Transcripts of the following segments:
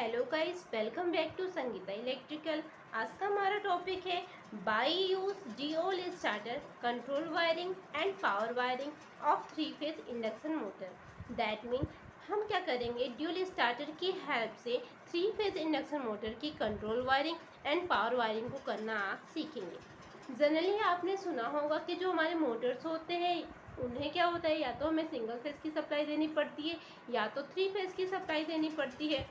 Hello guys, welcome back to Sangeeta electrical. आज का हमारा टॉपिक है by use dual starter control wiring and power wiring of 3 phase induction motor. That mean हम क्या करेंगे, dual starter की हेल्प से 3 फेज इंडक्शन मोटर की control wiring and power wiring को करना आप सीखेंगे। जनरली आपने सुना होगा कि जो हमारे मोटर्स होते हैं उन्हें क्या होता है, या तो हमें सिंगल फेज की सप्लाई देनी पड़ती है या तो 3 फेज की सप्लाई देनी पड़ती है।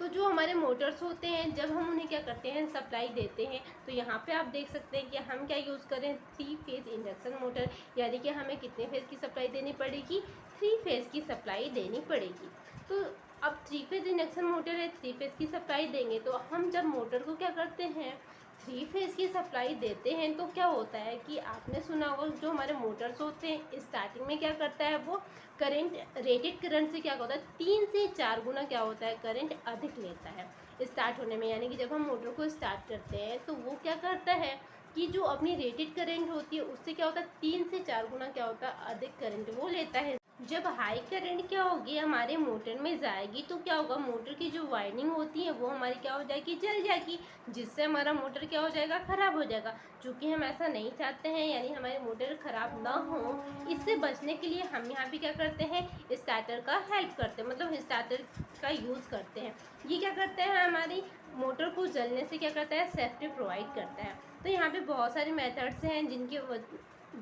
तो जो हमारे मोटर्स होते हैं, जब हम उन्हें क्या करते हैं, सप्लाई देते हैं, तो यहाँ पे आप देख सकते हैं कि हम क्या यूज़ करें, 3 फेज इंडक्शन मोटर। यानी कि हमें कितने फेज की सप्लाई देनी पड़ेगी, 3 फेज की सप्लाई देनी पड़ेगी। तो अब 3 फेज इंडक्शन मोटर है, 3 फेज की सप्लाई देंगे, तो हम जब मोटर को क्या करते हैं, 3 फेज की सप्लाई देते हैं, तो क्या होता है कि आपने सुना होगा जो हमारे मोटर्स होते हैं स्टार्टिंग में क्या करता है, वो करंट रेटेड करंट से क्या होता है, 3 से 4 गुना क्या होता है, करंट अधिक लेता है स्टार्ट होने में। यानी कि जब हम मोटर को स्टार्ट करते हैं तो वो क्या करता है कि जो अपनी रेटेड करंट होती है उससे क्या होता है, 3 से 4 गुना क्या होता है, अधिक करंट वो लेता है। जब हाई करंट क्या होगी हमारे मोटर में जाएगी, तो क्या होगा, मोटर की जो वाइंडिंग होती है वो हमारी क्या हो जाएगी, जल जाएगी, जिससे हमारा मोटर क्या हो जाएगा, ख़राब हो जाएगा। चूँकि हम ऐसा नहीं चाहते हैं, यानी हमारे मोटर ख़राब ना हो, इससे बचने के लिए हम यहाँ पे क्या करते हैं, स्टार्टर का हेल्प करते हैं, मतलब स्टार्टर का यूज़ करते हैं। ये क्या करते हैं, हमारी मोटर को जलने से क्या करता है, सेफ्टी प्रोवाइड करता है। तो यहाँ पे बहुत सारे मेथड्स हैं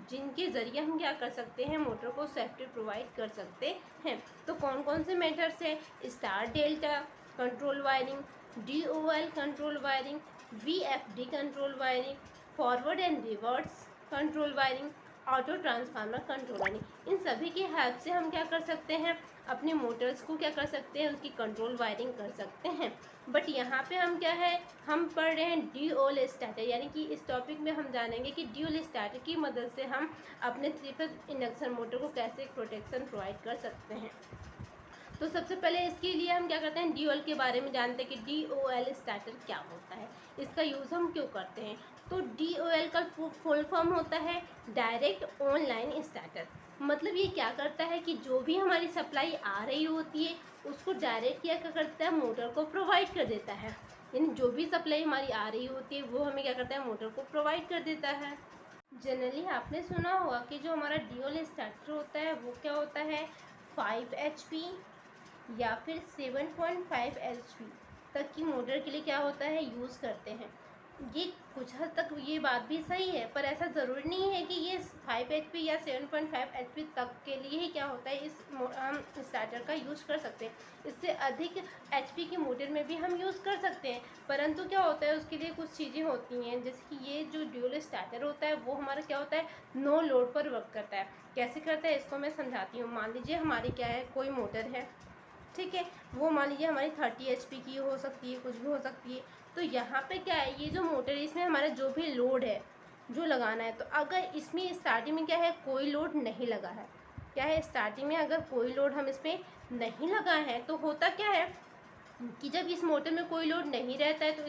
जिनके ज़रिए हम क्या कर सकते हैं, मोटर को सेफ्टी प्रोवाइड कर सकते हैं। तो कौन कौन से मेथड्स हैं, star delta control wiring, DOL control wiring, VFD control wiring, forward and reverse control wiring, auto transformer control wiring. इन सभी की हेल्प से हम क्या कर सकते हैं, अपने मोटर्स को क्या कर सकते हैं, उसकी कंट्रोल वायरिंग कर सकते हैं। बट यहाँ पे हम क्या है, हम पढ़ रहे हैं ड्यूल स्टार्टर, यानी कि इस टॉपिक में हम जानेंगे कि ड्यूल स्टार्टर की मदद से हम अपने 3 फेज इंडक्शन मोटर को कैसे प्रोटेक्शन प्रोवाइड कर सकते हैं। तो सबसे पहले इसके लिए हम क्या करते हैं, DOL के बारे में जानते हैं कि DOL स्टार्टर क्या होता है, इसका यूज़ हम क्यों करते हैं। तो DOL का फुल फॉर्म होता है डायरेक्ट ऑनलाइन स्टार्टर। मतलब ये क्या करता है कि जो भी हमारी सप्लाई आ रही होती है उसको डायरेक्ट क्या करता है, मोटर को प्रोवाइड कर देता है। यानी जो भी सप्लाई हमारी आ रही होती है वो हमें क्या करता है, मोटर को प्रोवाइड कर देता है। जनरली आपने सुना होगा कि जो हमारा DOL स्टार्टर होता है वो क्या होता है, 5 HP या फिर 7.5 HP तक की मोटर के लिए क्या होता है, यूज़ करते हैं। ये कुछ हद तक ये बात भी सही है, पर ऐसा ज़रूरी नहीं है कि ये 5 HP या 7.5 HP तक के लिए ही क्या होता है, हम स्टार्टर का यूज़ कर सकते हैं। इससे अधिक HP की मोटर में भी हम यूज़ कर सकते हैं, परंतु क्या होता है, उसके लिए कुछ चीज़ें होती हैं। जैसे कि ये जो ड्यूल स्टार्टर होता है वो हमारा क्या होता है, नो लोड पर वर्क करता है। कैसे करता है इसको मैं समझाती हूँ। मान लीजिए हमारी क्या है, कोई मोटर है, ठीक है, वो मान लीजिए हमारी 30 HP की हो सकती है, कुछ भी हो सकती है। तो यहाँ पे क्या है, ये जो मोटर है इसमें हमारा जो भी लोड है जो लगाना है, तो अगर इसमें स्टार्टिंग में क्या है, कोई लोड नहीं लगा है, क्या है, स्टार्टिंग में अगर कोई लोड हम इसमें नहीं लगा है, तो होता क्या है कि जब इस मोटर में कोई लोड नहीं रहता है तो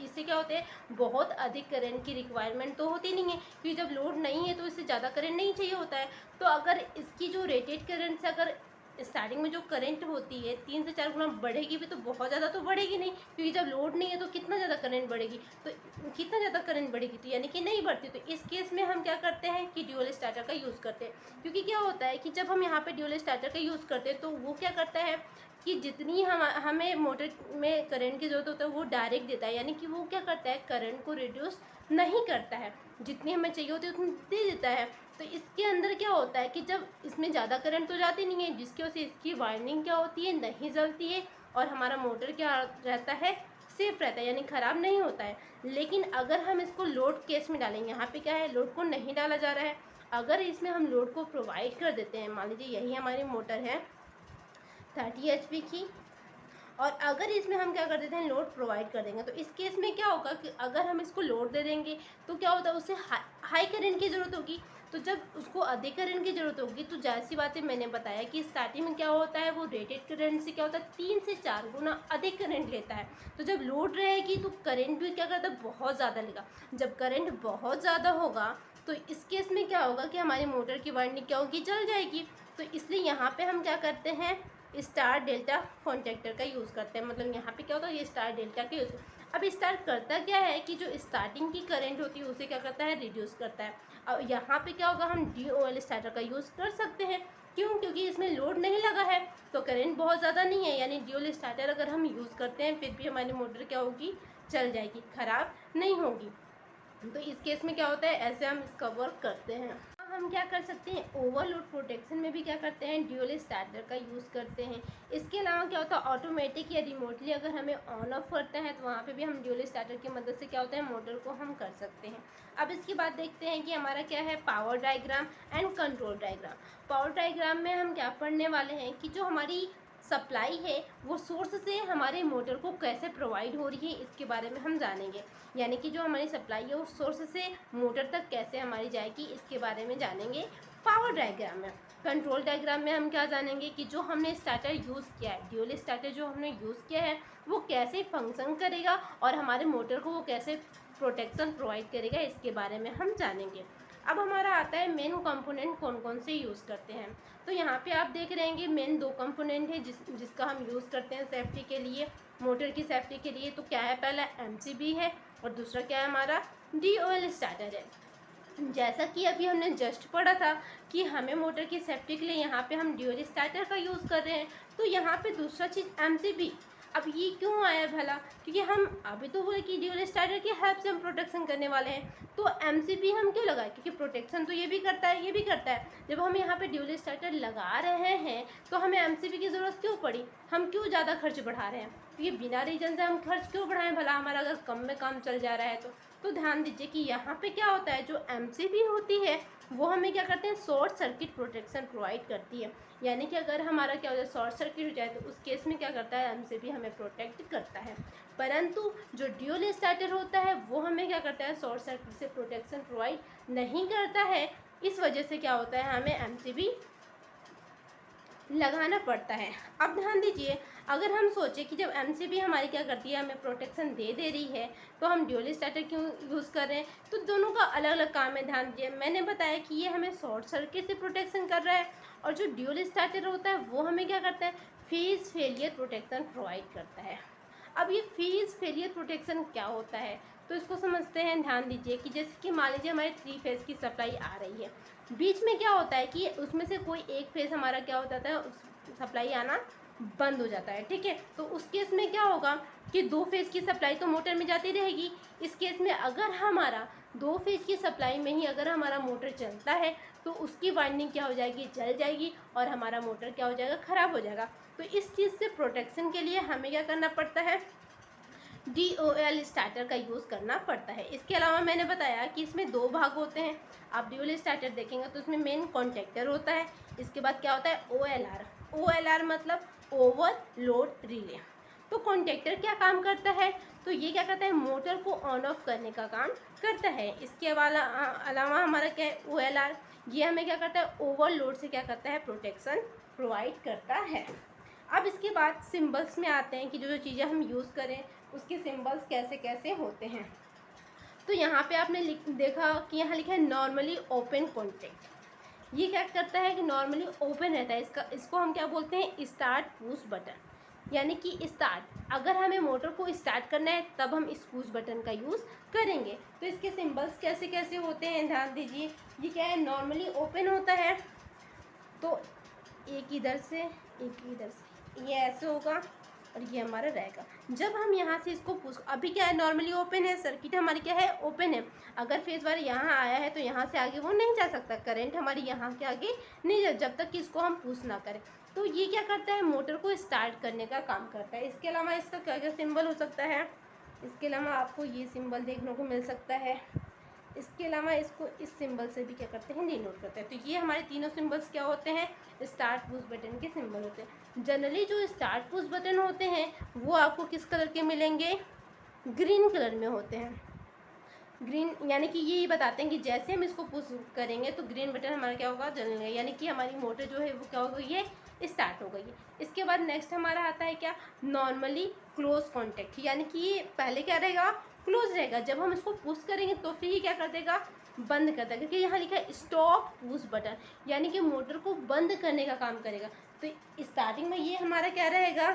इससे क्या होता है, बहुत अधिक करंट की रिक्वायरमेंट तो होती नहीं है, क्योंकि जब लोड नहीं है तो इससे ज़्यादा करंट नहीं चाहिए होता है। तो अगर इसकी जो रेटेड करंट से अगर स्टार्टिंग में जो करंट होती है 3 से 4 गुना बढ़ेगी भी, तो बहुत ज़्यादा तो बढ़ेगी नहीं, क्योंकि जब लोड नहीं है तो कितना ज़्यादा करंट बढ़ेगी, तो कितना ज़्यादा करंट बढ़ेगी, तो यानी कि नहीं बढ़ती। तो इस केस में हम क्या करते हैं कि ड्यूल स्टार्टर का यूज़ करते हैं। क्योंकि क्या होता है कि जब हम यहाँ पे ड्यूल स्टार्टर का यूज़ करते हैं तो वो क्या करता है कि जितनी हमें मोटर में करंट की ज़रूरत होता है वो डायरेक्ट देता है। यानी कि वो क्या करता है, करंट को रिड्यूस नहीं करता है, जितनी हमें चाहिए होती है उतनी दे देता है। तो इसके अंदर क्या होता है कि जब इसमें ज़्यादा करंट तो जाती नहीं है, जिसकी वजह से इसकी वाइंडिंग क्या होती है, नहीं जलती है, और हमारा मोटर क्या रहता है, सेफ रहता है, यानी ख़राब नहीं होता है। लेकिन अगर हम इसको लोड केस में डालेंगे, यहाँ पे क्या है, लोड को नहीं डाला जा रहा है, अगर इसमें हम लोड को प्रोवाइड कर देते हैं, मान लीजिए यही हमारी मोटर है 30 HP की, और अगर इसमें हम क्या कर देते हैं, लोड प्रोवाइड कर देंगे, तो इस केस में क्या होगा कि अगर हम इसको लोड दे देंगे तो क्या होता है, उससे हाई करंट की ज़रूरत होगी। तो जब उसको अधिक करंट की ज़रूरत होगी तो जाहिर सी बात है, मैंने बताया कि स्टार्टिंग में क्या होता है, वो रेटेड करंट से क्या होता है, 3 से 4 गुना अधिक करंट लेता है। तो जब लोड रहेगी तो करंट भी क्या करता है, बहुत ज़्यादा लेगा। जब करंट बहुत ज़्यादा होगा तो इस केस में क्या होगा कि हमारी मोटर की वाइंडिंग क्या होगी, जल जाएगी। तो इसलिए यहाँ पे हम क्या करते हैं, स्टार डेल्टा कॉन्टैक्टर का यूज़ करते हैं। मतलब यहाँ पे क्या होता है, ये स्टार डेल्टा के यूज़। अब स्टार करता क्या है कि जो स्टार्टिंग की करंट होती है उसे क्या करता है, रिड्यूस करता है। अब यहाँ पे क्या होगा, हम DOL स्टार्टर का यूज़ कर सकते हैं। क्यों? क्योंकि इसमें लोड नहीं लगा है तो करंट बहुत ज़्यादा नहीं है, यानी DOL स्टार्टर अगर हम यूज़ करते हैं फिर भी हमारी मोटर क्या होगी, चल जाएगी, ख़राब नहीं होगी। तो इस केस में क्या होता है, ऐसे हम इसका वर्क करते हैं। हम क्या कर सकते हैं, ओवरलोड प्रोटेक्शन में भी क्या करते हैं, DOL स्टार्टर का यूज़ करते हैं। इसके अलावा क्या होता है, ऑटोमेटिक या रिमोटली अगर हमें ऑन ऑफ करते हैं तो वहाँ पे भी हम DOL स्टार्टर की मदद से क्या होता है, मोटर को हम कर सकते हैं। अब इसके बाद देखते हैं कि हमारा क्या है, power diagram and control diagram. Power diagram में हम क्या पढ़ने वाले हैं कि जो हमारी सप्लाई है वो सोर्स से हमारे मोटर को कैसे प्रोवाइड हो रही है, इसके बारे में हम जानेंगे। यानी कि जो हमारी सप्लाई है वो सोर्स से मोटर तक कैसे हमारी जाएगी, इसके बारे में जानेंगे पावर डायग्राम में। कंट्रोल डायग्राम में हम क्या जानेंगे कि जो हमने स्टार्टर यूज़ किया है, DOL स्टार्टर जो हमने यूज़ किया है वो कैसे फंक्शन करेगा और हमारे मोटर को वो कैसे प्रोटेक्शन प्रोवाइड करेगा, इसके बारे में हम जानेंगे। अब हमारा आता है मेन कंपोनेंट कौन कौन से यूज़ करते हैं। तो यहाँ पे आप देख रहे हैं कि मेन 2 कंपोनेंट है जिसका हम यूज़ करते हैं सेफ्टी के लिए, मोटर की सेफ्टी के लिए। तो क्या है, पहला MCB है और दूसरा क्या है, हमारा DOL स्टार्टर है। जैसा कि अभी हमने जस्ट पढ़ा था कि हमें मोटर की सेफ्टी के लिए यहाँ पे हम DOL स्टार्टर का यूज़ कर रहे हैं, तो यहाँ पे दूसरा चीज़ MCB। अब ये क्यों आया भला, क्योंकि हम अभी तो बोले कि DOL स्टार्टर की हेल्प से हम प्रोटेक्शन करने वाले हैं, तो MCB हम क्यों लगाए, क्योंकि प्रोटेक्शन तो ये भी करता है, ये भी करता है। जब हम यहाँ पे DOL स्टार्टर लगा रहे हैं तो हमें MCB की ज़रूरत क्यों पड़ी, हम क्यों ज़्यादा खर्च बढ़ा रहे हैं, तो ये बिना रीज़न से हम खर्च क्यों बढ़ाएं भला, हमारा अगर कम में काम चल जा रहा है तो ध्यान दीजिए कि यहाँ पे क्या होता है, जो MCB होती है वो हमें क्या करते हैं, शॉर्ट सर्किट प्रोटेक्शन प्रोवाइड करती है। यानी कि अगर हमारा क्या होता है, शॉर्ट सर्किट हो जाए तो उस केस में क्या करता है, MCB हमें प्रोटेक्ट करता है। परंतु जो DOL स्टार्टर होता है वो हमें क्या करता है, शॉर्ट सर्किट से प्रोटेक्शन प्रोवाइड नहीं करता है। इस वजह से क्या होता है, हमें MCB लगाना पड़ता है। अब ध्यान दीजिए, अगर हम सोचें कि जब MCB हमारी क्या करती है, हमें प्रोटेक्शन दे रही है, तो हम DOL स्टार्टर क्यों यूज़ कर रहे हैं, तो दोनों का अलग अलग काम है। ध्यान दीजिए, मैंने बताया कि ये हमें शॉर्ट सर्किट से प्रोटेक्शन कर रहा है और जो DOL स्टार्टर होता है वो हमें क्या करता है, फेज फेलियर प्रोटेक्शन प्रोवाइड करता है। अब ये फेज फेलियर प्रोटेक्शन क्या होता है, तो इसको समझते हैं। ध्यान दीजिए कि जैसे कि मान लीजिए हमारी 3 फेज़ की सप्लाई आ रही है, बीच में क्या होता है कि उसमें से कोई एक फेज़ हमारा क्या हो जाता है, उस सप्लाई आना बंद हो जाता है, ठीक है। तो उस केस में क्या होगा कि 2 फेज़ की सप्लाई तो मोटर में जाती रहेगी। इस केस में अगर हमारा 2 फेज़ की सप्लाई में ही अगर हमारा मोटर चलता है तो उसकी वाइंडिंग क्या हो जाएगी, जल जाएगी और हमारा मोटर क्या हो जाएगा, ख़राब हो जाएगा। तो इस चीज़ से प्रोटेक्शन के लिए हमें क्या करना पड़ता है, DOL स्टार्टर का यूज़ करना पड़ता है। इसके अलावा मैंने बताया कि इसमें 2 भाग होते हैं। आप DOL स्टार्टर देखेंगे तो इसमें मेन कॉन्टैक्टर होता है, इसके बाद क्या होता है, OLR मतलब ओवरलोड रिले। तो कॉन्टैक्टर क्या काम करता है, तो ये क्या करता है, मोटर को ऑन ऑफ करने का काम करता है। इसके अलावा हमारा क्या है, OLR, ये हमें क्या करता है, ओवरलोड से क्या करता है, प्रोटेक्शन प्रोवाइड करता है। अब इसके बाद सिंबल्स में आते हैं कि जो जो चीज़ें हम यूज़ करें उसके सिंबल्स कैसे कैसे होते हैं। तो यहाँ पे आपने देखा कि यहाँ लिखा है नॉर्मली ओपन कॉन्टैक्ट। ये क्या करता है कि नॉर्मली ओपन रहता है, इसको हम क्या बोलते हैं, स्टार्ट पुश बटन। यानी कि स्टार्ट, अगर हमें मोटर को स्टार्ट करना है तब हम इस पुश बटन का यूज़ करेंगे। तो इसके सिंबल्स कैसे कैसे होते हैं, ध्यान दीजिए। ये क्या है, नॉर्मली ओपन होता है तो एक इधर से एक इधर से, ये ऐसे होगा और ये हमारा रहेगा। जब हम यहाँ से इसको पुश, अभी क्या है, नॉर्मली ओपन है, सर्किट हमारी क्या है, ओपन है। अगर फेज वार यहाँ आया है तो यहाँ से आगे वो नहीं जा सकता, करंट हमारी यहाँ के आगे नहीं जा, जब तक कि इसको हम पुश ना करें। तो ये क्या करता है, मोटर को स्टार्ट करने का काम करता है। इसके अलावा इसका क्या क्या सिंबल हो सकता है, इसके अलावा आपको ये सिंबल देखने को मिल सकता है। इसके अलावा इसको इस सिंबल से भी क्या करते हैं, डिनोट करते हैं। तो ये हमारे तीनों सिंबल्स क्या होते हैं, स्टार्ट पुश बटन के सिंबल होते हैं। जनरली जो स्टार्ट पुश बटन होते हैं वो आपको किस कलर के मिलेंगे, ग्रीन कलर में होते हैं। ग्रीन यानी कि ये बताते हैं कि जैसे हम इसको पुश करेंगे तो ग्रीन बटन हमारा क्या होगा, जलेगा, यानी कि हमारी मोटर जो है वो क्या होगी, ये स्टार्ट हो गई है। इसके बाद नेक्स्ट हमारा आता है क्या, नॉर्मली क्लोज कॉन्टैक्ट, यानी कि ये पहले क्या रहेगा, क्लोज रहेगा। जब हम इसको पुश करेंगे तो फिर ये क्या कर देगा, बंद कर देगा, क्योंकि यहाँ लिखा है स्टॉप पुश बटन, यानी कि मोटर को बंद करने का काम करेगा। तो स्टार्टिंग में ये हमारा क्या रहेगा,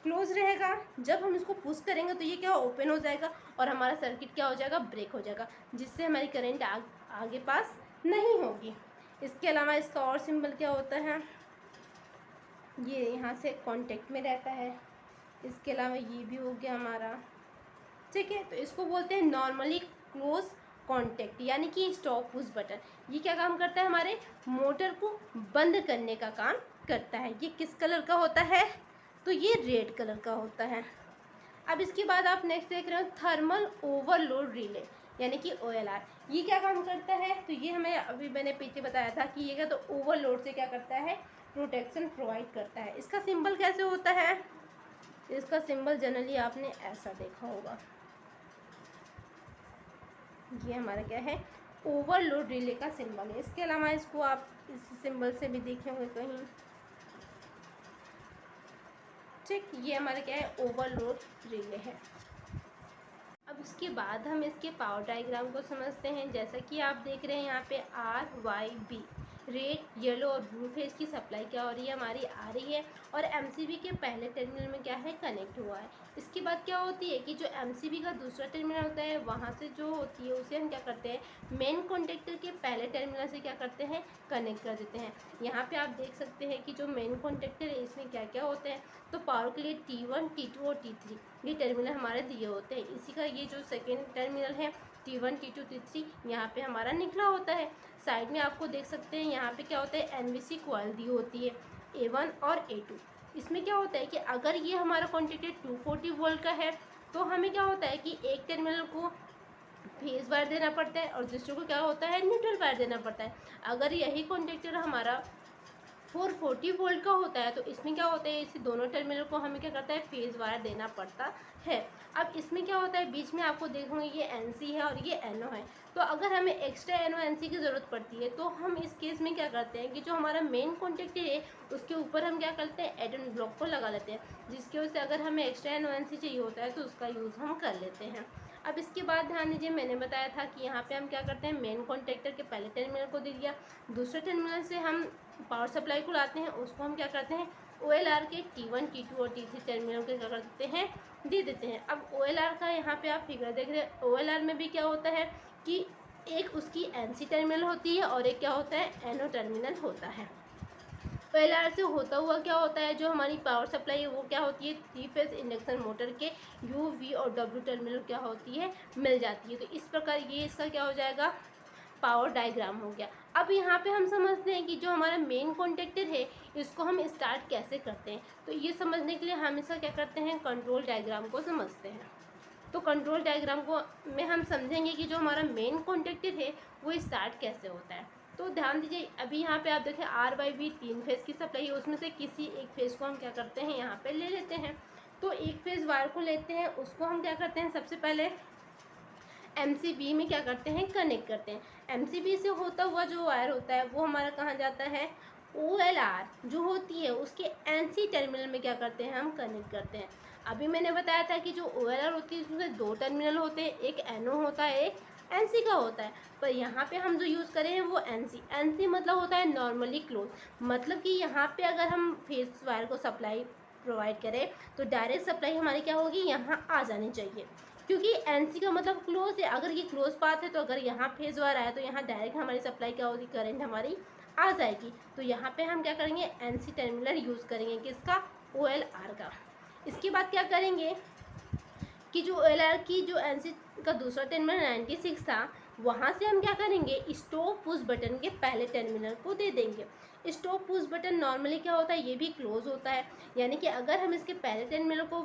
क्लोज रहेगा। जब हम इसको पुश करेंगे तो ये क्या ओपन हो जाएगा और हमारा सर्किट क्या हो जाएगा, ब्रेक हो जाएगा, जिससे हमारी करंट आगे पास नहीं होगी। इसके अलावा इसका और सिंबल क्या होता है, ये यहाँ से कांटेक्ट में रहता है। इसके अलावा ये भी हो गया हमारा, ठीक है। तो इसको बोलते हैं नॉर्मली क्लोज कांटेक्ट, यानी कि स्टॉप पुश बटन। ये क्या काम करता है, हमारे मोटर को बंद करने का काम करता है। ये किस कलर का होता है, तो ये रेड कलर का होता है। अब इसके बाद आप नेक्स्ट देख रहे हो थर्मल ओवरलोड रिले, यानी कि OLR। ये क्या काम करता है, तो ये हमें अभी मैंने पीछे बताया था कि ये क्या, तो ओवरलोड से क्या करता है, प्रोटेक्शन प्रोवाइड करता है। इसका सिंबल कैसे होता है, इसका सिंबल जनरली आपने ऐसा देखा होगा। ये हमारा क्या है, ओवरलोड रिले का सिंबल है। इसके अलावा इसको आप इस सिंबल से भी देखे होंगे कहीं, ठीक। ये हमारा क्या है, ओवरलोड रिले है। अब उसके बाद हम इसके पावर डायग्राम को समझते हैं। जैसा कि आप देख रहे हैं यहाँ पे RYB, रेड, येलो और ब्लू फेज की सप्लाई क्या हो रही है, हमारी आ रही है, और MCB के पहले टर्मिनल में क्या है, कनेक्ट हुआ है। इसके बाद क्या होती है कि जो MCB का दूसरा टर्मिनल होता है, वहाँ से जो होती है उसे हम क्या करते हैं, मेन कॉन्टेक्टर के पहले टर्मिनल से क्या करते हैं, कनेक्ट कर देते हैं। यहाँ पे आप देख सकते हैं कि जो मेन कॉन्टेक्टर है इसमें क्या क्या होते हैं, तो पावर के लिए T1, T2 और T3 ये टर्मिनल हमारे दिए होते हैं। इसी का ये जो सेकेंड टर्मिनल है T1, T2, T3 यहाँ पे हमारा निकला होता है। साइड में आपको देख सकते हैं यहाँ पे क्या होता है, NVC कॉइल दी होती है A1 और A2। इसमें क्या होता है कि अगर ये हमारा कॉन्टेक्टर 240 वोल्ट का है तो हमें क्या होता है कि एक टर्मिनल को फेज वायर देना पड़ता है और दूसरे को क्या होता है, न्यूट्रल वायर देना पड़ता है। अगर यही कॉन्टेक्टर हमारा 440 वोल्ट का होता है तो इसमें क्या होता है, इसी दोनों टर्मिनल को हमें क्या करता है, फेज वायर देना पड़ता है। अब इसमें क्या होता है, बीच में आपको देखोगे ये NC है और ये NO है। तो अगर हमें एक्स्ट्रा NO NC की ज़रूरत पड़ती है तो हम इस केस में क्या करते हैं कि जो हमारा मेन कॉन्टेक्टर है उसके ऊपर हम क्या करते हैं, एड ऑन ब्लॉक को लगा लेते हैं, जिसकी वजह से अगर हमें एक्स्ट्रा NO NC चाहिए होता है तो उसका यूज़ हम कर लेते हैं। अब इसके बाद ध्यान दीजिए, मैंने बताया था कि यहाँ पे हम क्या करते हैं, मेन कॉन्टेक्टर के पहले टर्मिनल को दे दिया, दूसरे टर्मिनल से हम पावर सप्लाई को लाते हैं, उसको हम क्या करते हैं, OLR के T1, T2 और T3 टर्मिनल के क्या करते हैं, दे देते हैं। अब OLR का यहाँ पे आप फिगर देख रहे हैं, OLR में भी क्या होता है कि एक उसकी NC टर्मिनल होती है और एक क्या होता है, NO टर्मिनल होता है। OLR से होता हुआ क्या होता है, जो हमारी पावर सप्लाई है वो क्या होती है, 3 फेज इंडक्शन मोटर के U, V और W टर्मिनल क्या होती है, मिल जाती है। तो इस प्रकार ये इसका क्या हो जाएगा, पावर डायग्राम हो गया। अब यहाँ पे हम समझते हैं कि जो हमारा मेन कॉन्टेक्टर है इसको हम स्टार्ट कैसे करते हैं। तो ये समझने के लिए हम इसका क्या करते हैं, कंट्रोल डायग्राम को समझते हैं। तो कंट्रोल डायग्राम को में हम समझेंगे कि जो हमारा मेन कॉन्टेक्टर है वो स्टार्ट कैसे होता है। तो ध्यान दीजिए, अभी यहाँ पे आप देखें RYB 3 फेज़ की सप्लाई है, उसमें से किसी एक फेज़ को हम क्या करते हैं, यहाँ पे ले लेते हैं। तो एक फेज़ वायर को लेते हैं, उसको हम क्या करते हैं, सबसे पहले MCB में क्या करते हैं, कनेक्ट करते हैं। MCB से होता हुआ जो वायर होता है वो हमारा कहाँ जाता है, OLR जो होती है उसके NC टर्मिनल में क्या करते हैं, हम कनेक्ट करते हैं। अभी मैंने बताया था कि जो OLR होती है उसमें 2 टर्मिनल होते हैं, एक NO होता है, एक NC का होता है। पर यहाँ पे हम जो यूज़ करें हैं वो NC मतलब होता है नॉर्मली क्लोज, मतलब कि यहाँ पे अगर हम फेस वायर को सप्लाई प्रोवाइड करें तो डायरेक्ट सप्लाई हमारी क्या होगी, यहाँ आ जानी चाहिए, क्योंकि NC का मतलब क्लोज है। अगर ये क्लोज पाथ है तो अगर यहाँ फेज वायर आया तो यहाँ डायरेक्ट हमारी सप्लाई क्या होगी, करंट हमारी आ जाएगी। तो यहाँ पे हम क्या करेंगे, NC टर्मिनल यूज़ करेंगे, किसका, OLR का। इसके बाद क्या करेंगे कि जो OLR की जो NC का दूसरा टर्मिनल 96 था, वहाँ से हम क्या करेंगे, स्टॉप पुश बटन के पहले टर्मिनल को दे देंगे। स्टॉप पुश बटन नॉर्मली क्या होता है, ये भी क्लोज होता है, यानी कि अगर हम इसके पहले टर्मिनल को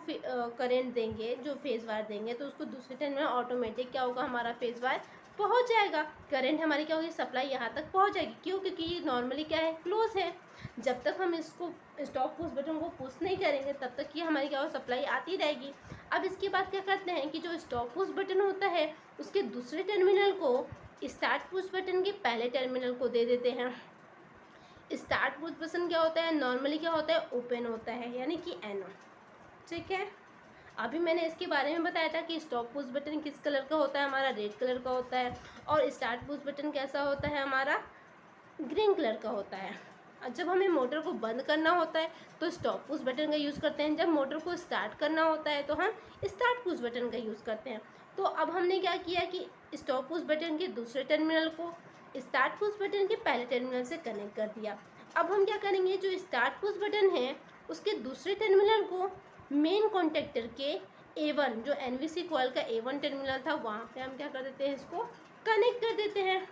करंट देंगे, जो फेज वायर देंगे, तो उसको दूसरे टर्मिनल ऑटोमेटिक क्या होगा, हमारा फेज वायर पहुंच जाएगा, करंट हमारी क्या होगी, सप्लाई यहाँ तक पहुंच जाएगी। क्यों, क्योंकि ये नॉर्मली क्या है, क्लोज है। जब तक हम इसको स्टॉप पुश बटन को पुश नहीं करेंगे तब तक ये हमारी क्या हो, सप्लाई आती रहेगी। अब इसके बाद क्या करते हैं कि जो स्टॉप पुश बटन होता है उसके दूसरे टर्मिनल को स्टार्ट पुश बटन के पहले टर्मिनल को दे देते हैं। स्टार्ट पुश बटन क्या होता है, नॉर्मली क्या होता है, ओपन होता है यानी कि NO। ठीक है, अभी मैंने इसके बारे में बताया था कि स्टॉप पुश बटन किस कलर का होता है, हमारा रेड कलर का होता है, और स्टार्ट पुश बटन कैसा होता है, हमारा ग्रीन कलर का होता है। और जब हमें मोटर को बंद करना होता है तो स्टॉप पुश बटन का यूज़ करते हैं, जब मोटर को स्टार्ट करना होता है तो हम स्टार्ट पुश बटन का यूज़ करते हैं। तो अब हमने क्या किया कि स्टॉप पुश बटन के दूसरे टर्मिनल को स्टार्ट पुश बटन के पहले टर्मिनल से कनेक्ट कर दिया। अब हम क्या करेंगे, जो स्टार्ट पुश बटन है उसके दूसरे टर्मिनल को मेन कॉन्टेक्टर के A1, जो NVC कॉइल का A1 टर्मिनल था, वहाँ पे हम क्या कर देते हैं, इसको कनेक्ट कर देते हैं।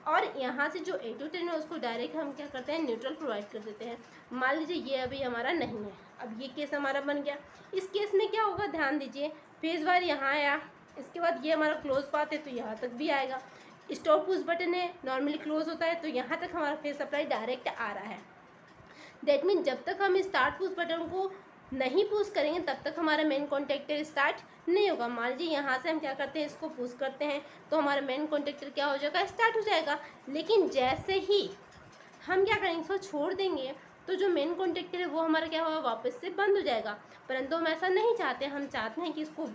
और यहाँ से जो A2 टर्मिनल उसको डायरेक्ट हम क्या करते हैं, न्यूट्रल प्रोवाइड कर देते हैं। मान लीजिए ये अभी हमारा नहीं है, अब ये केस हमारा बन गया। इस केस में क्या होगा, ध्यान दीजिए, फेज वायर यहाँ आया, इसके बाद ये हमारा क्लोज पाथ है तो यहाँ तक भी आएगा। स्टॉप पुश बटन है, नॉर्मली क्लोज होता है, तो यहाँ तक हमारा फेज सप्लाई डायरेक्ट आ रहा है। दैट मीन जब तक हम स्टार्ट पुश बटन को नहीं पुश करेंगे तब तक हमारा मेन कॉन्टेक्टर स्टार्ट नहीं होगा। मान लीजिए यहाँ से हम क्या करते हैं, इसको पुश करते हैं तो हमारा मेन कॉन्टेक्टर क्या हो जाएगा, स्टार्ट हो जाएगा। लेकिन जैसे ही हम क्या करेंगे, इसको छोड़ देंगे तो जो मेन कॉन्टेक्टर है वो हमारा क्या होगा, वापस से बंद हो जाएगा। परंतु हम ऐसा नहीं चाहते, हम चाहते हैं कि इसको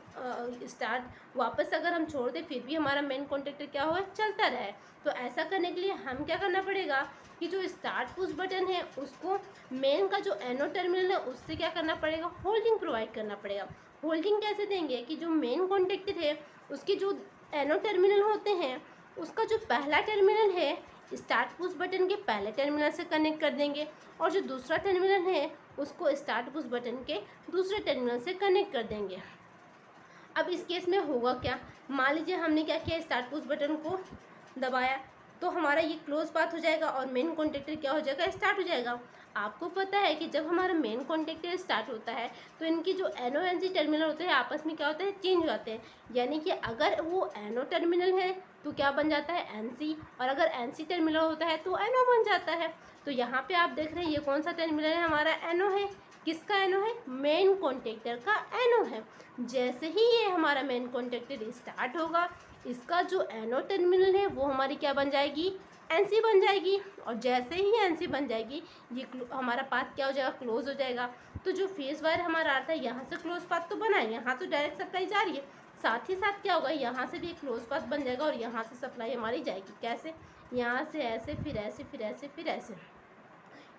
स्टार्ट वापस अगर हम छोड़ दें फिर भी हमारा मेन कॉन्टेक्टर क्या होगा, चलता रहे। तो ऐसा करने के लिए हम क्या करना पड़ेगा कि जो स्टार्ट पुश बटन है उसको मेन का जो NO टर्मिनल है उससे क्या करना पड़ेगा, होल्डिंग प्रोवाइड करना पड़ेगा। होल्डिंग कैसे देंगे कि जो मेन कॉन्टेक्टर है उसके जो NO टर्मिनल होते हैं उसका जो पहला टर्मिनल है स्टार्ट पुश बटन के पहले टर्मिनल से कनेक्ट कर देंगे, और जो दूसरा टर्मिनल है उसको स्टार्ट पुश बटन के दूसरे टर्मिनल से कनेक्ट कर देंगे। अब इस केस में होगा क्या, मान लीजिए हमने क्या किया, स्टार्ट पुश बटन को दबाया तो हमारा ये क्लोज पाथ हो जाएगा और मेन कॉन्टेक्टर क्या हो जाएगा, स्टार्ट हो जाएगा। आपको पता है कि जब हमारा मेन कॉन्टेक्टर स्टार्ट होता है तो इनकी जो NO NC टर्मिनल होते हैं आपस में क्या होता है, चेंज हो जाते हैं। यानी कि अगर वो NO टर्मिनल है तो क्या बन जाता है, NC, और अगर NC टर्मिनल होता है तो NO बन जाता है। तो यहाँ पे आप देख रहे हैं ये कौन सा टर्मिनल है, हमारा NO है। किसका NO है, मेन कॉन्टेक्टर का NO है। जैसे ही ये हमारा मेन कॉन्टेक्टर स्टार्ट होगा इसका जो NO टर्मिनल है वो हमारी क्या बन जाएगी, NC बन जाएगी। और जैसे ही NC बन जाएगी ये हमारा पाथ क्या हो जाएगा, क्लोज हो जाएगा। तो जो फेज वायर हमारा आता है यहाँ से क्लोज पाथ तो बना है, यहाँ तो डायरेक्ट सप्लाई जा रही है, साथ ही साथ क्या होगा, यहाँ से भी एक क्लोज पाथ बन जाएगा और यहाँ से सप्लाई हमारी जाएगी। कैसे, यहाँ से ऐसे, फिर ऐसे, फिर ऐसे, फिर ऐसे।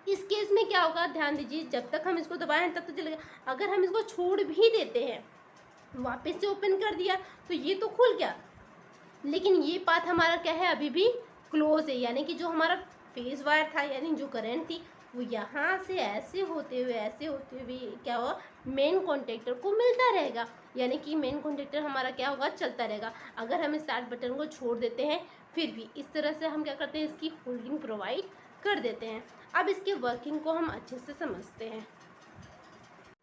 इस केस में क्या होगा, ध्यान दीजिए, जब तक हम इसको दबाएं तब तक चलेगा। अगर हम इसको छोड़ भी देते हैं, वापस से ओपन कर दिया तो ये तो खुल गया, लेकिन ये पाथ हमारा क्या है, अभी भी क्लोज है। यानी कि जो हमारा फेज वायर था, यानी जो करंट थी वो यहाँ से ऐसे होते हुए क्या हुआ, मेन कॉन्टेक्टर को मिलता रहेगा। यानी कि मेन कॉन्टेक्टर हमारा क्या होगा, चलता रहेगा। अगर हम स्टार्ट बटन को छोड़ देते हैं फिर भी इस तरह से हम क्या करते हैं, इसकी होल्डिंग प्रोवाइड कर देते हैं। अब इसके वर्किंग को हम अच्छे से समझते हैं।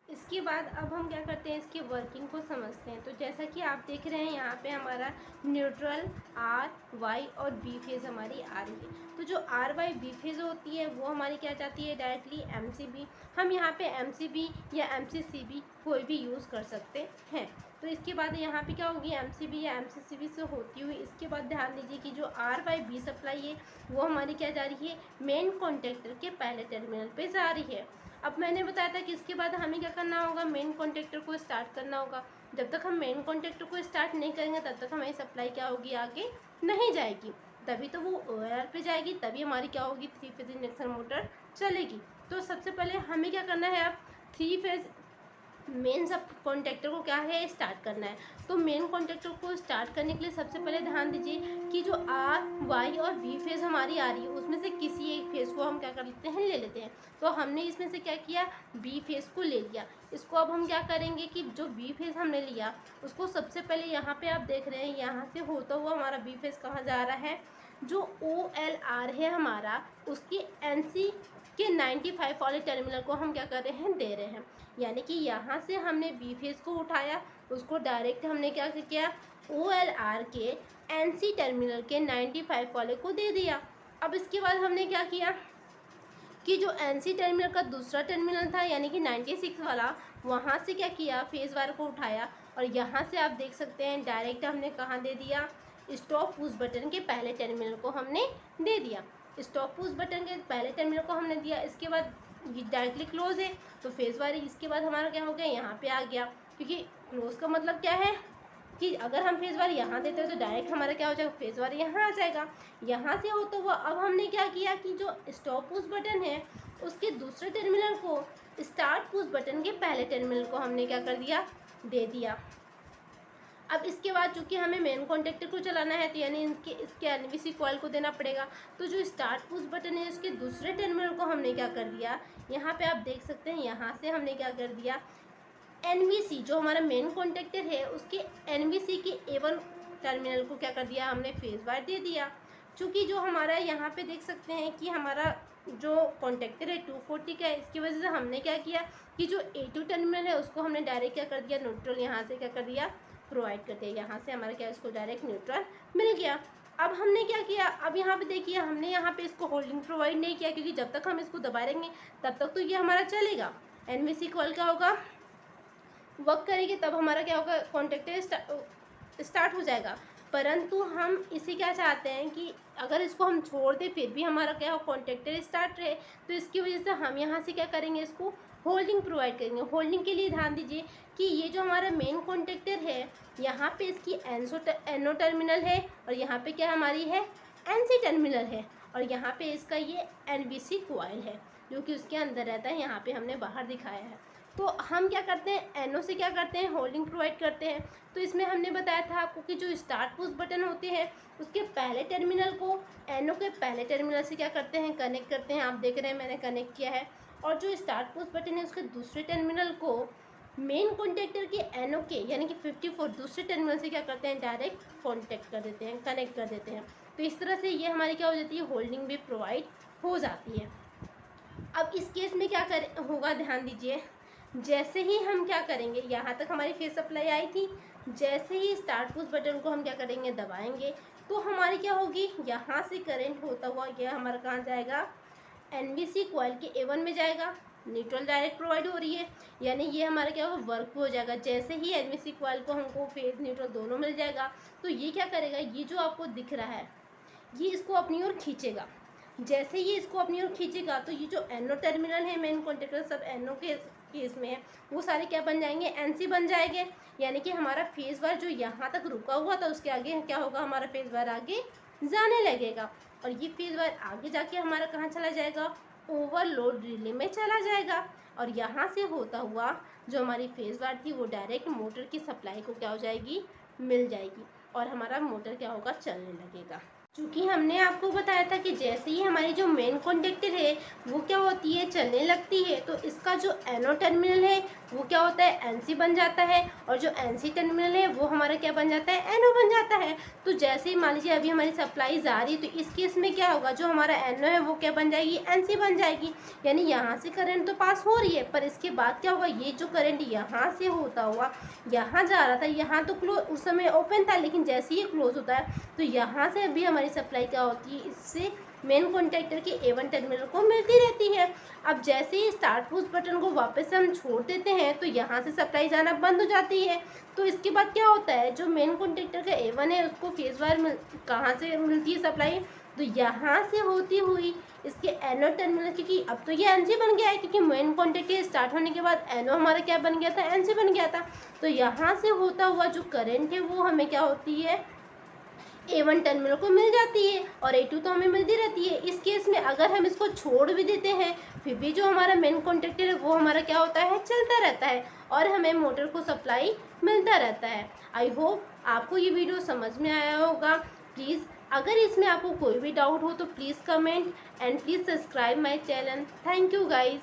इसके बाद अब हम क्या करते हैं, इसकी वर्किंग को समझते हैं। तो जैसा कि आप देख रहे हैं यहाँ पे हमारा न्यूट्रल R, Y और B फेज़ हमारी आ रही है। तो जो R, Y, B फेज़ होती है वो हमारी क्या जाती है, डायरेक्टली MCB। हम यहाँ पे MCB या MCCB कोई भी यूज़ कर सकते हैं। तो इसके बाद यहाँ पे क्या होगी, MCB या MCCB से होती हुई इसके बाद ध्यान दीजिए कि जो R, Y, B सप्लाई है वो हमारी क्या जा रही है, मेन कॉन्टेक्टर के पहले टर्मिनल पे जा रही है। अब मैंने बताया था कि इसके बाद हमें क्या करना होगा, मेन कॉन्टेक्टर को स्टार्ट करना होगा। जब तक हम मेन कॉन्टेक्टर को स्टार्ट नहीं करेंगे तब तक हमारी सप्लाई क्या होगी, आगे नहीं जाएगी। तभी तो वो OR पे जाएगी, तभी हमारी क्या होगी, 3 फेज इंडक्शन मोटर चलेगी। तो सबसे पहले हमें क्या करना है, अब 3 फेज मेन सब कॉन्टेक्टर को क्या है, स्टार्ट करना है। तो मेन कॉन्टेक्टर को स्टार्ट करने के लिए सबसे पहले ध्यान दीजिए कि जो R, Y और B फेज़ हमारी आ रही है उसमें से किसी एक फेज़ को हम क्या कर लेते हैं, ले लेते हैं। तो हमने इसमें से क्या किया, B फेज़ को ले लिया। इसको अब हम क्या करेंगे कि जो B फेज़ हमने लिया उसको सबसे पहले यहाँ पे आप देख रहे हैं, यहाँ से होता हुआ हमारा B फेज़ कहाँ जा रहा है, जो OLR है हमारा, उसकी NC के 95 वाले टर्मिनल को हम क्या कर रहे हैं, दे रहे हैं। यानी कि यहाँ से हमने B फेज़ को उठाया, उसको डायरेक्ट हमने क्या किया, OLR के NC टर्मिनल के 95 वाले को दे दिया। अब इसके बाद हमने क्या किया कि जो NC टर्मिनल का दूसरा टर्मिनल था यानी कि 96 वाला, वहाँ से क्या किया, फेज़ वायर को उठाया और यहाँ से आप देख सकते हैं डायरेक्ट हमने कहाँ दे दिया, स्टॉप पुश बटन के पहले टर्मिनल को हमने दे दिया। स्टॉप पुश बटन के पहले टर्मिनल को हमने दिया, इसके बाद ये डायरेक्टली क्लोज है तो फेज वायरिंग इसके बाद हमारा क्या हो गया, यहाँ पे आ गया, क्योंकि क्लोज का मतलब क्या है कि अगर हम फेज वायर यहाँ देते हैं तो डायरेक्ट हमारा क्या हो जाएगा, फेज वायर यहाँ आ जाएगा। यहाँ से होता हुआ अब हमने क्या किया कि जो स्टॉप पुश बटन है उसके दूसरे टर्मिनल को स्टार्ट पुश बटन के पहले टर्मिनल को हमने क्या कर दिया, दे दिया। अब इसके बाद चूँकि हमें मेन कॉन्टेक्टर को चलाना है तो यानी इसके एनवीसी कॉइल को देना पड़ेगा। तो जो स्टार्ट पुश बटन है इसके दूसरे टर्मिनल को हमने क्या कर दिया, यहाँ पे आप देख सकते हैं, यहाँ से हमने क्या कर दिया, एनवीसी जो हमारा मेन कॉन्टेक्टर है उसके एनवीसी के A1 टर्मिनल को क्या कर दिया, हमने फेज वायर दे दिया। चूँकि जो हमारा यहाँ पे देख सकते हैं कि हमारा जो कॉन्टेक्टर है 240 का है, इसकी वजह से हमने क्या किया कि जो A2 टर्मिनल है उसको हमने डायरेक्ट क्या कर दिया, न्यूट्रल यहाँ से क्या कर दिया, प्रोवाइड कर दिया। यहाँ से हमारा क्या, इसको डायरेक्ट न्यूट्रल मिल गया। अब हमने क्या किया, अब यहाँ पे देखिए हमने यहाँ पे इसको होल्डिंग प्रोवाइड नहीं किया, क्योंकि जब तक हम इसको दबा रहेंगे तब तक तो ये हमारा चलेगा, एनवीसी कॉइल क्या होगा, वर्क करेगी, तब हमारा क्या होगा, कॉन्टेक्टर स्टार्ट हो जाएगा। परंतु हम इसे क्या चाहते हैं कि अगर इसको हम छोड़ दें फिर भी हमारा क्या हो, कॉन्टेक्टर स्टार्ट रहे, तो इसकी वजह से हम यहाँ से क्या करेंगे, इसको होल्डिंग प्रोवाइड करेंगे। होल्डिंग के लिए ध्यान दीजिए कि ये जो हमारा मेन कॉन्टेक्टर है यहाँ पे इसकी एनओ टर्मिनल है और यहाँ पे क्या हमारी है, एनसी टर्मिनल है, और यहाँ पे इसका ये एनवीसी कॉइल है जो कि उसके अंदर रहता है, यहाँ पे हमने बाहर दिखाया है। तो हम क्या करते हैं, एनओ से क्या करते हैं, होल्डिंग प्रोवाइड करते हैं। तो इसमें हमने बताया था आपको कि जो स्टार्ट पुश बटन होते हैं उसके पहले टर्मिनल को एनओ के पहले टर्मिनल से क्या करते हैं, कनेक्ट करते हैं। आप देख रहे हैं मैंने कनेक्ट किया है। और जो स्टार्ट पुश बटन है उसके दूसरे टर्मिनल को मेन कॉन्टेक्टर के एनओ के यानी कि 54 दूसरे टर्मिनल से क्या करते हैं, डायरेक्ट कॉन्टेक्ट कर देते हैं, कनेक्ट कर देते हैं। तो इस तरह से ये हमारी क्या हो जाती है, होल्डिंग भी प्रोवाइड हो जाती है। अब इस केस में क्या होगा, ध्यान दीजिए, जैसे ही हम क्या करेंगे, यहाँ तक हमारी फेज सप्लाई आई थी, जैसे ही स्टार्ट पुश बटन को हम क्या करेंगे, दबाएंगे, तो हमारी क्या होगी, यहाँ से करंट होता हुआ यह हमारा कहाँ जाएगा, एनवीसी कॉइल के A1 में जाएगा। न्यूट्रल डायरेक्ट प्रोवाइड हो रही है, यानी ये हमारा क्या होगा, वर्क हो जाएगा। जैसे ही एनवीसी कॉइल को हमको फेज न्यूट्रल दोनों मिल जाएगा तो ये क्या करेगा, ये जो आपको दिख रहा है ये इसको अपनी ओर खींचेगा। जैसे ये इसको अपनी ओर खींचेगा तो ये जो एनओ टर्मिनल है, मेन कॉन्टेक्टर सब एनओ के केस में है, वो सारे क्या बन जाएंगे, एनसी बन जाएंगे। यानी कि हमारा फेज वायर जो यहाँ तक रुका हुआ था उसके आगे क्या होगा, हमारा फेज वायर आगे जाने लगेगा, और ये फेज वायर आगे जाके हमारा कहाँ चला जाएगा, ओवरलोड रिले में चला जाएगा। और यहाँ से होता हुआ जो हमारी फेज वायर थी वो डायरेक्ट मोटर की सप्लाई को क्या हो जाएगी, मिल जाएगी, और हमारा मोटर क्या होगा, चलने लगेगा। चूँकि हमने आपको बताया था कि जैसे ही हमारी जो मेन कॉन्टेक्टर है वो क्या होती है, चलने लगती है, तो इसका जो एनओ टर्मिनल है वो क्या होता है, एनसी बन जाता है, और जो एनसी टर्मिनल है वो हमारा क्या बन जाता है, एनओ बन जाता है। तो जैसे ही मान लीजिए अभी हमारी सप्लाई जा रही है तो इस केस में क्या होगा, जो हमारा एनओ है वो क्या बन जाएगी, एनसी बन जाएगी। यानी यहाँ से करंट तो पास हो रही है, पर इसके बाद क्या होगा, ये जो करंट यहाँ से होता हुआ यहाँ जा रहा था, यहाँ तो क्लोज उस समय ओपन था, लेकिन जैसे ही ये क्लोज होता है तो यहाँ से अभी हमारी सप्लाई क्या होती है, इससे मेन कॉन्टेक्टर के A1 टर्मिनल को मिलती रहती है। अब जैसे ही स्टार्ट पुश बटन को वापस हम छोड़ देते हैं तो यहाँ से सप्लाई जाना बंद हो जाती है। तो इसके बाद क्या होता है, जो मेन कॉन्टेक्टर का A1 है उसको फेज वायर कहाँ से मिलती है सप्लाई, तो यहाँ से होती हुई इसके एनओ टर्मिनल, क्योंकि अब तो ये एनसी बन गया है, क्योंकि मेन कॉन्टेक्टर स्टार्ट होने के बाद एनओ हमारा क्या बन गया था, एनसी बन गया था। तो यहाँ से होता हुआ जो करंट है वो हमें क्या होती है, A1 टर्मिनल को मिल जाती है, और A2 तो हमें मिलती रहती है। इस केस में अगर हम इसको छोड़ भी देते हैं फिर भी जो हमारा मेन कॉन्टेक्टर है वो हमारा क्या होता है, चलता रहता है, और हमें मोटर को सप्लाई मिलता रहता है। आई होप आपको ये वीडियो समझ में आया होगा। प्लीज़ अगर इसमें आपको कोई भी डाउट हो तो please comment and please subscribe my channel. Thank you guys.